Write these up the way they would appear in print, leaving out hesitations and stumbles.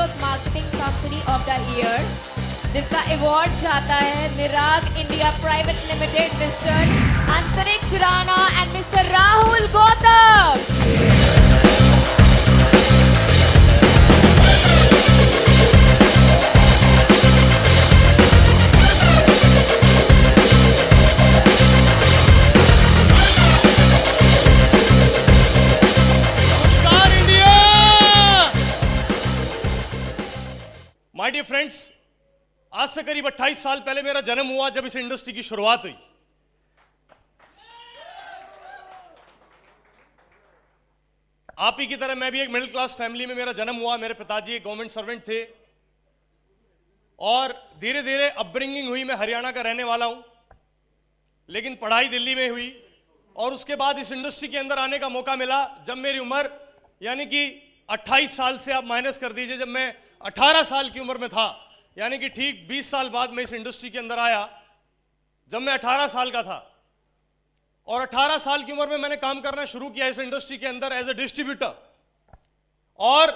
Network marketing company of the year, जिसका award जाता है Nirag India private limited, mister Antriksh Rana and mister Rahul Gautam. My dear friends, आज से करीब 28 साल पहले मेरा जन्म हुआ जब इस इंडस्ट्री की शुरुआत हुई। आप ही की तरह मैं भी एक मिडिल क्लास फैमिली में मेरा जन्म हुआ। मेरे पिताजी एक गवर्नमेंट सर्वेंट थे और धीरे धीरे अपब्रिंगिंग हुई। मैं हरियाणा का रहने वाला हूं, लेकिन पढ़ाई दिल्ली में हुई और उसके बाद इस इंडस्ट्री के अंदर आने का मौका मिला जब मेरी उम्र यानी कि 28 साल से आप माइनस कर दीजिए, जब मैं 18 साल की उम्र में था, यानी कि ठीक 20 साल बाद मैं इस इंडस्ट्री के अंदर आया जब मैं 18 साल का था। और 18 साल की उम्र में मैंने काम करना शुरू किया इस इंडस्ट्री के अंदर एज ए डिस्ट्रीब्यूटर। और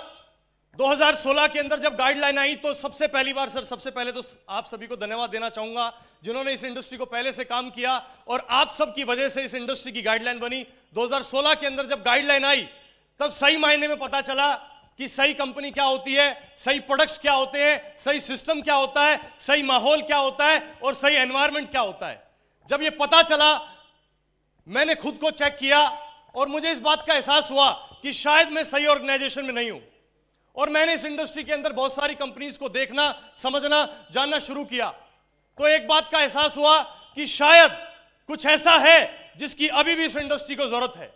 2016 के अंदर जब गाइडलाइन आई तो सबसे पहली बार सर, सबसे पहले तो आप सभी को धन्यवाद देना चाहूंगा जिन्होंने इस इंडस्ट्री को पहले से काम किया और आप सब की वजह से इस इंडस्ट्री की गाइडलाइन बनी। 2016 के अंदर जब गाइडलाइन आई तब सही मायने में पता चला कि सही कंपनी क्या होती है, सही प्रोडक्ट्स क्या होते हैं, सही सिस्टम क्या होता है, सही माहौल क्या होता है और सही एनवायरनमेंट क्या होता है। जब ये पता चला मैंने खुद को चेक किया और मुझे इस बात का एहसास हुआ कि शायद मैं सही ऑर्गेनाइजेशन में नहीं हूं। और मैंने इस इंडस्ट्री के अंदर बहुत सारी कंपनीज को देखना, समझना, जानना शुरू किया तो एक बात का एहसास हुआ कि शायद कुछ ऐसा है जिसकी अभी भी इस इंडस्ट्री को जरूरत है।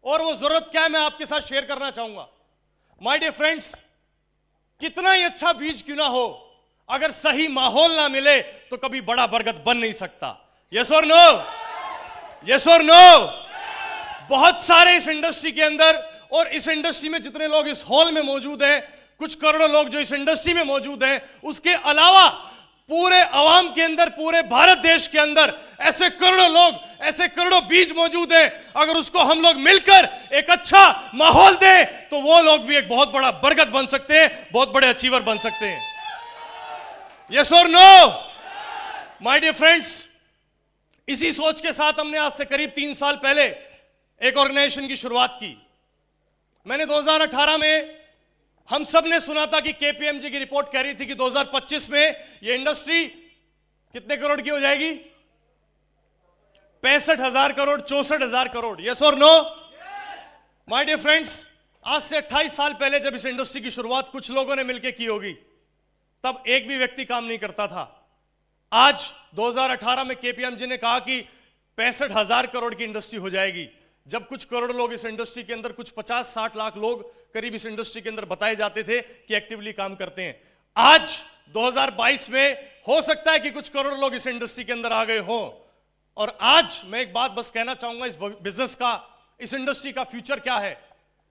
और वो जरूरत क्या है मैं आपके साथ शेयर करना चाहूंगा। माय डियर फ्रेंड्स, कितना ही अच्छा बीज क्यों ना हो, अगर सही माहौल ना मिले तो कभी बड़ा बरगद बन नहीं सकता। यस और नो? यस और नो? बहुत सारे इस इंडस्ट्री के अंदर और इस इंडस्ट्री में जितने लोग इस हॉल में मौजूद हैं, कुछ करोड़ों लोग जो इस इंडस्ट्री में मौजूद हैं, उसके अलावा पूरे अवाम के अंदर, पूरे भारत देश के अंदर ऐसे करोड़ों लोग, ऐसे करोड़ों बीज मौजूद हैं। अगर उसको हम लोग मिलकर एक अच्छा माहौल दें तो वो लोग भी एक बहुत बड़ा बरगद बन सकते हैं, बहुत बड़े अचीवर बन सकते हैं। यस और नो? माय डियर फ्रेंड्स, इसी सोच के साथ हमने आज से करीब 3 साल पहले एक ऑर्गेनाइजेशन की शुरुआत की। मैंने 2018 में, हम सब ने सुना था कि केपीएमजी की रिपोर्ट कह रही थी कि 2025 में ये इंडस्ट्री कितने करोड़ की हो जाएगी? 65,000 करोड़, 64,000 करोड़। यस और नो? माय डियर फ्रेंड्स, आज से 28 साल पहले जब इस इंडस्ट्री की शुरुआत कुछ लोगों ने मिलकर की होगी, तब एक भी व्यक्ति काम नहीं करता था। आज 2018 में केपीएमजी ने कहा कि 65,000 करोड़ की इंडस्ट्री हो जाएगी। जब कुछ करोड़ लोग इस इंडस्ट्री के अंदर, कुछ 50-60 लाख लोग करीब इस इंडस्ट्री के अंदर बताए जाते थे कि एक्टिवली काम करते हैं। आज 2022 में हो सकता है कि कुछ करोड़ लोग इस इंडस्ट्री के अंदर आ गए हों। और आज मैं एक बात बस कहना चाहूंगा, इस बिजनेस का, इस इंडस्ट्री का फ्यूचर क्या है।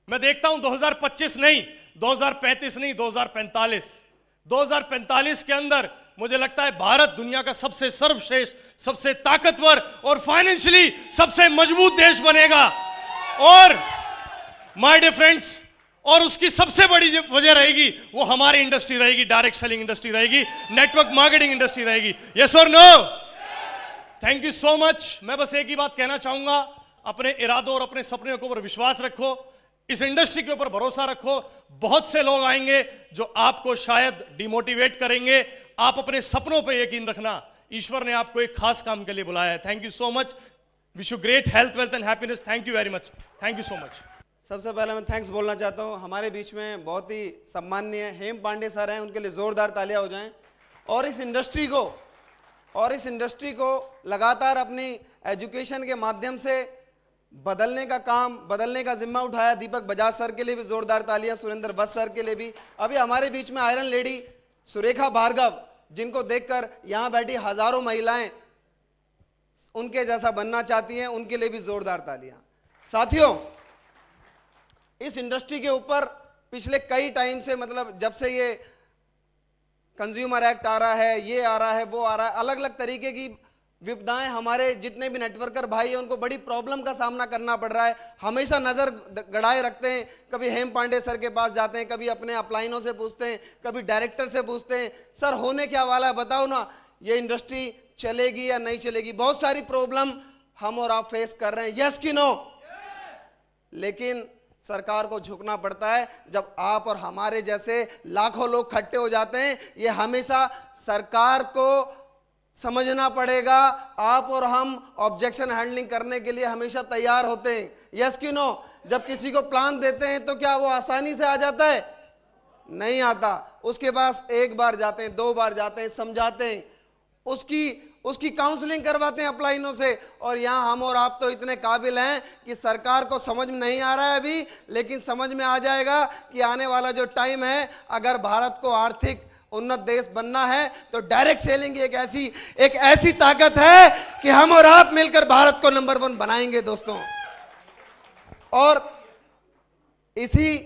मैं देखता हूं 2025 नहीं, 2035 नहीं, 2045। 2045 के अंदर मुझे लगता है भारत दुनिया का सबसे सर्वश्रेष्ठ, सबसे ताकतवर और फाइनेंशियली सबसे मजबूत देश बनेगा। और माय डियर फ्रेंड्स, और उसकी सबसे बड़ी वजह रहेगी वो हमारी इंडस्ट्री रहेगी, डायरेक्ट सेलिंग इंडस्ट्री रहेगी, नेटवर्क मार्केटिंग इंडस्ट्री रहेगी। यस और no? Thank you so much. मैं बस एक ही बात कहना चाहूंगा, अपने इरादों और अपने सपने के ऊपर विश्वास रखो, इस इंडस्ट्री के ऊपर भरोसा रखो। बहुत से लोग आएंगे जो आपको शायद डिमोटिवेट करेंगे, आप अपने सपनों पे यकीन रखना। ईश्वर ने आपको एक खास काम के लिए बुलाया है। Thank you so much. Wish you great health, wealth and happiness. Thank you very much. Thank you so much. सबसे पहले मैं थैंक्स बोलना चाहता हूँ। हमारे बीच में बहुत ही सम्माननीय हेम पांडे सर हैं, उनके लिए जोरदार तालियां हो जाएं। और इस इंडस्ट्री को लगातार अपनी एजुकेशन के माध्यम से बदलने का काम, बदलने का जिम्मा उठाया। दीपक बजाज सर के लिए भी जोरदार तालियां, सुरेंद्र बस सर के लिए भी। अभी हमारे बीच में आयरन लेडी सुरेखा भार्गव, जिनको देखकर यहाँ बैठी हजारों महिलाएं उनके जैसा बनना चाहती हैं, उनके लिए भी जोरदार तालियां। साथियों, इस इंडस्ट्री के ऊपर पिछले कई टाइम से, मतलब जब से ये कंज्यूमर एक्ट आ रहा है, ये आ रहा है, वो आ रहा है, अलग अलग तरीके की विपदाएं हमारे जितने भी नेटवर्कर भाई हैं उनको बड़ी प्रॉब्लम का सामना करना पड़ रहा है। हमेशा नज़र गड़ाए रखते हैं, कभी हेम पांडे सर के पास जाते हैं, कभी अपने अपलाइनों से पूछते हैं, कभी डायरेक्टर से पूछते हैं, सर होने क्या वाला है बताओ ना, ये इंडस्ट्री चलेगी या नहीं चलेगी। बहुत सारी प्रॉब्लम हम और आप फेस कर रहे हैं, यस कि नो। लेकिन सरकार को झुकना पड़ता है जब आप और हमारे जैसे लाखों लोग इकट्ठे हो जाते हैं। ये हमेशा सरकार को समझना पड़ेगा। आप और हम ऑब्जेक्शन हैंडलिंग करने के लिए हमेशा तैयार होते हैं, यस कि नो। जब किसी को प्लान देते हैं तो क्या वो आसानी से आ जाता है? नहीं आता। उसके पास एक बार जाते हैं, 2 बार जाते हैं, समझाते हैं, उसकी काउंसलिंग करवाते हैं अपलाइनों से। और यहाँ हम और आप तो इतने काबिल हैं कि सरकार को समझ में नहीं आ रहा है अभी, लेकिन समझ में आ जाएगा कि आने वाला जो टाइम है, अगर भारत को आर्थिक उन्नत देश बनना है तो डायरेक्ट सेलिंग एक ऐसी ताकत है कि हम और आप मिलकर भारत को नंबर 1 बनाएंगे दोस्तों। और इसी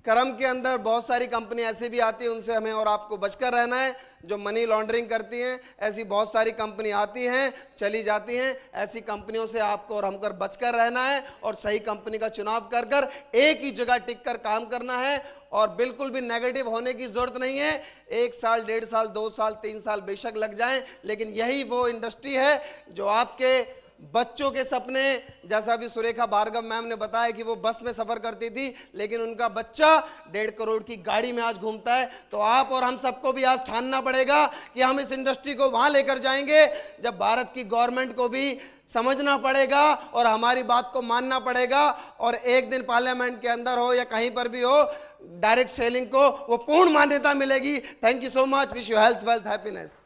क्रम के अंदर बहुत सारी कंपनी ऐसी भी आती है, उनसे हमें और आपको बचकर रहना है, जो मनी लॉन्ड्रिंग करती हैं। ऐसी बहुत सारी कंपनी आती हैं, चली जाती हैं। ऐसी कंपनियों से आपको और हमको बचकर रहना है और सही कंपनी का चुनाव कर कर एक ही जगह टिक कर काम करना है। और बिल्कुल भी नेगेटिव होने की जरूरत नहीं है। 1 साल, 1.5 साल, 2 साल, 3 साल बेशक लग जाएं, लेकिन यही वो इंडस्ट्री है जो आपके बच्चों के सपने, जैसा अभी सुरेखा भार्गव मैम ने बताया कि वो बस में सफर करती थी, लेकिन उनका बच्चा 1.5 करोड़ की गाड़ी में आज घूमता है। तो आप और हम सबको भी आज ठानना पड़ेगा कि हम इस इंडस्ट्री को वहां लेकर जाएंगे जब भारत की गवर्नमेंट को भी समझना पड़ेगा और हमारी बात को मानना पड़ेगा। और एक दिन पार्लियामेंट के अंदर हो या कहीं पर भी हो, डायरेक्ट सेलिंग को वो पूर्ण मान्यता मिलेगी। Thank you so much. Wish you health, wealth, happiness.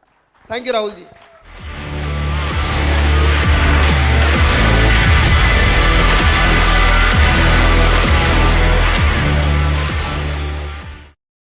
Thank you Rahul ji.